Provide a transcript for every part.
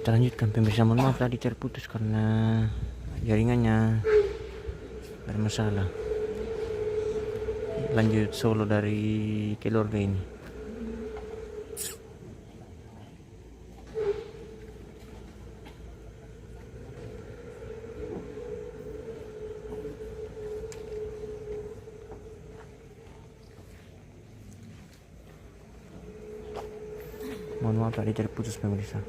Kita lanjutkan pemirsa. Mohon maaf tadi terputus karena jaringannya bermasalah. Lanjut solo dari keluarga ini. Mohon maaf tadi terputus pemirsa.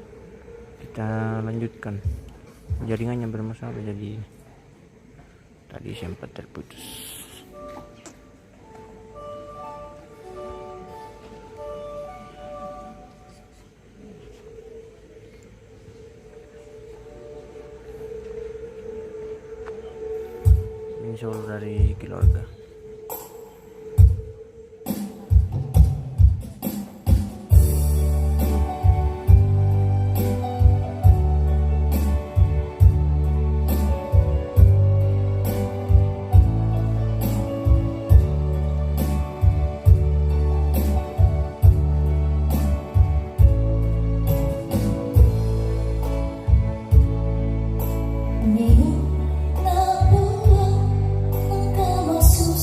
Kita lanjutkan. Jaringannya bermasalah jadi tadi sempat terputus. Ini solo dari keluarga. Engkau masuk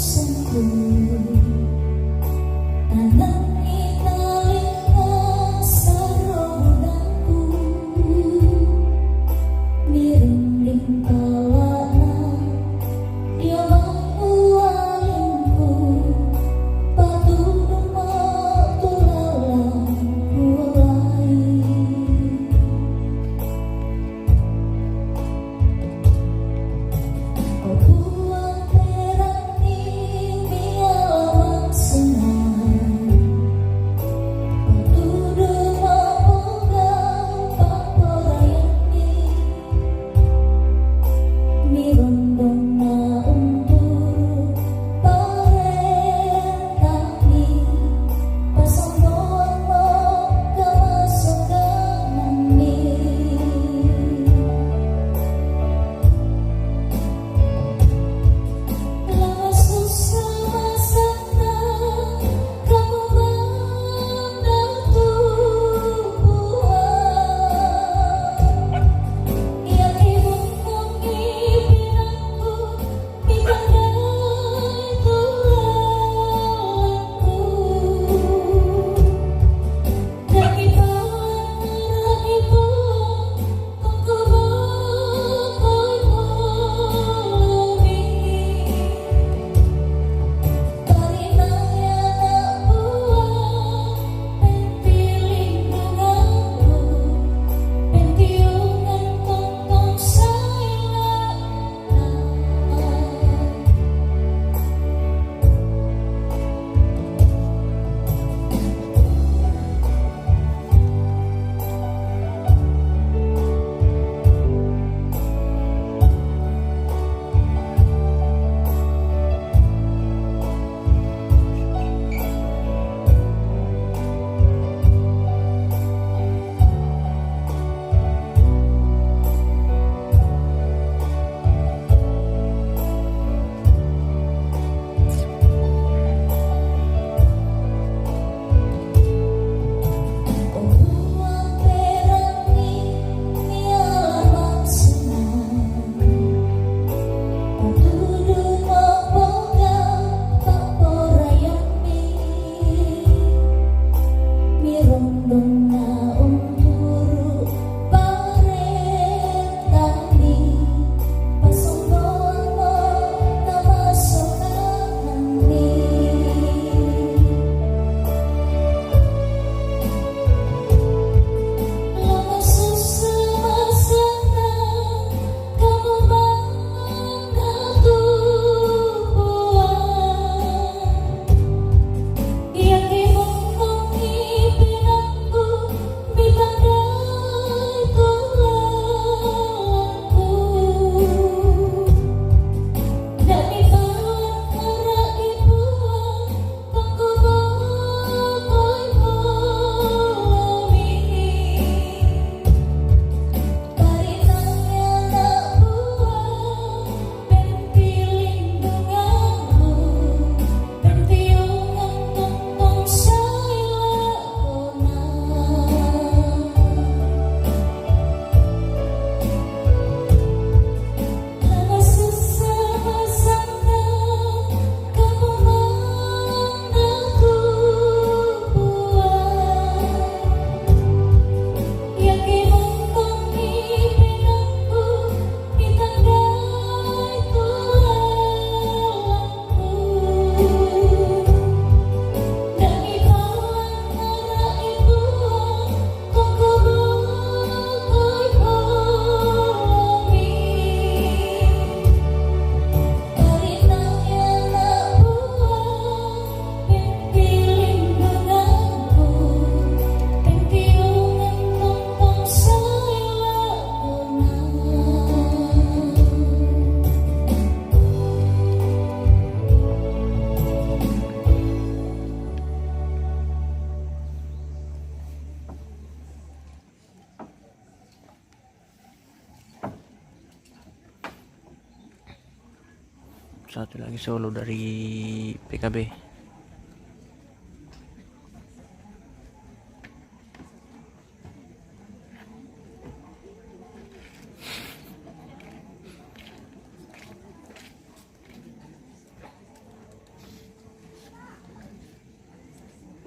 satu lagi solo dari PKB.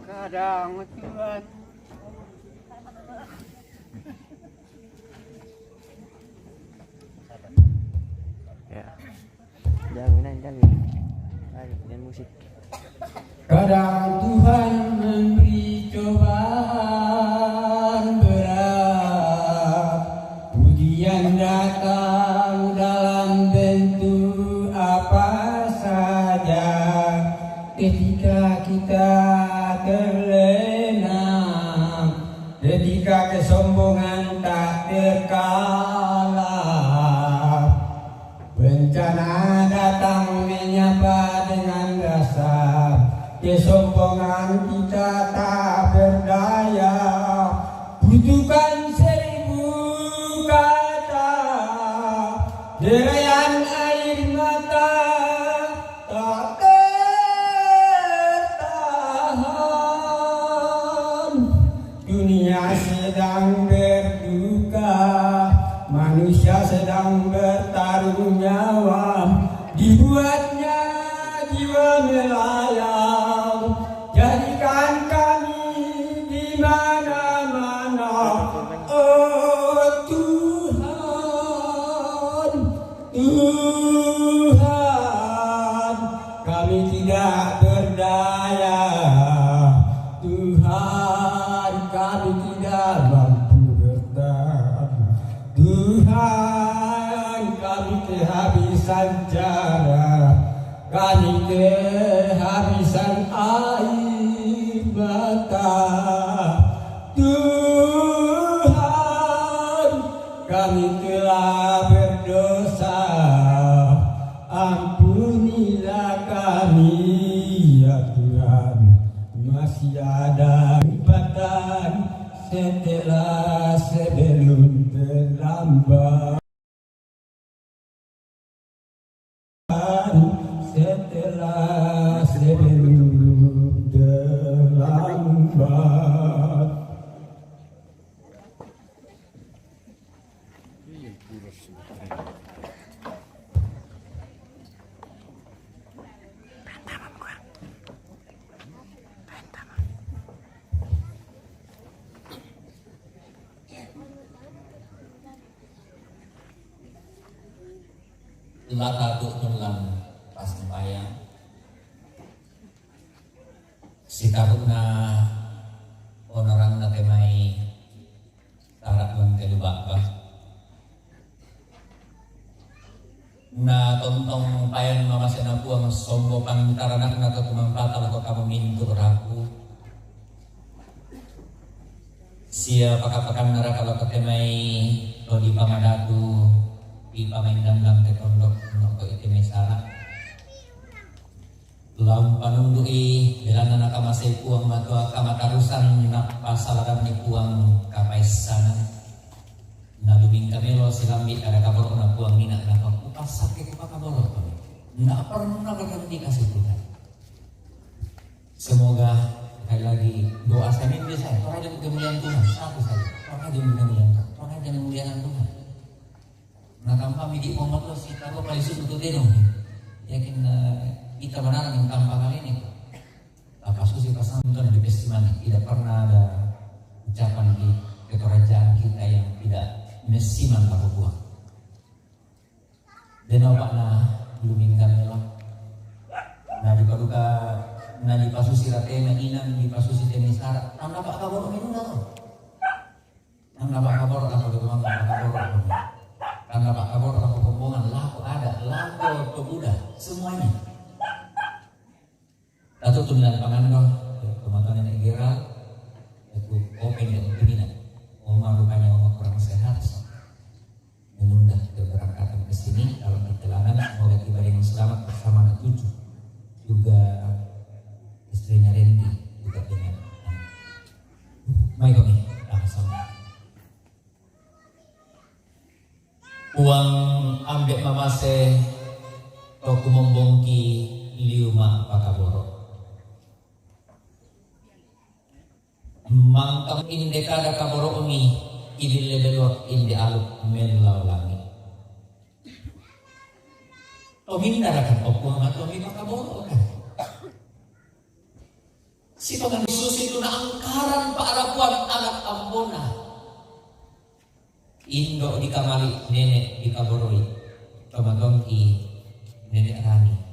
Kadang Tuhan Ya, jangan dan musik. kadang Tuhan memberi cobaan berat, ujian datang dalam bentuk apa saja. Ketika kita terlena, ketika kesombongan tak terkalahkan, bencana datang menyapa dengan rasa kesombongan kita tak berdaya. Butuhkan 1000 kata, derayan air mata tak tertahan. Dunia sedang berduka, manusia sedang bertaruh nyawa, dibuatnya jiwa melayang. Jadikan kami di mana-mana, oh Tuhan, Tuhan, kami tidak berdaya, Tuhan, kami tidak mampu bertahan, Tuhan, kami kehabisan cara, kami kehabisan air mata, Tuhan, kami telah berdosa, ampunilah kami ya Tuhan. Masih ada kesempatan setelah sebelum terlambat, setelah sebelum terlambat. Lata tu tulang pas bayang si karuna orang na temai tarak lang kelubak na tontong payan mamasin aku ang sombo pangtaranak na katumangpatal ko kamu minto raku siya pakapakan nara kalau ketemai lo di pamadatu di pamaindan lang te tondok no ko iti mesara lam panundui bilana nakamasay puang matua kamatarusan na pasalaran ni puang kapaisanan na luming kamelo silambi ada kaboro na puang nina na pakupasak ke pakaboro to na pernah berganti kasih Tuhan. Semoga sekali lagi doa saya ini saya orang yang kemuliaan Tuhan satu saja orang yang kemuliaan Tuhan orang yang kemuliaan Tuhan. Nah tanpa midi Muhammad lo sih tahu paling sulit itu dong. Yakin kita benar yang tanpa kali ini. Apa susi pasang Tuhan di festival tidak pernah ada ucapan di kekerajaan kita yang tidak mesiman tak buang. Dan awak na luming kami lah. Nah di paduka na di pasusi ratena inan di pasusi tenisara. Nang dapat kabor minum dah. Nang dapat kabor aku di rumah kabor. Karena Pak Kabor aku pembohongan laku ada, laku pemuda semuanya. Datuk tulisan pangan kau, teman-teman yang geral, itu open dan pimpinan. Oma rupanya oma kurang sehat, menunda keberangkatan ke sini dalam perjalanan semoga tiba dengan selamat bersama anak cucu, juga istrinya Randy, juga dengan anak. Baik kami, sama. Uang ambek mamase o kumombongki liuma pakaboro. Mangkam inde kada kaboro umi idilebelot inde aluk melaw langit. O hindarakan opo nga umi pakaboro kan. Si Tuhan Yesus itu na angkaran paarapuan anak ambona. Indo di kamali nenek di kaboroi. Tomatong i nenek rani.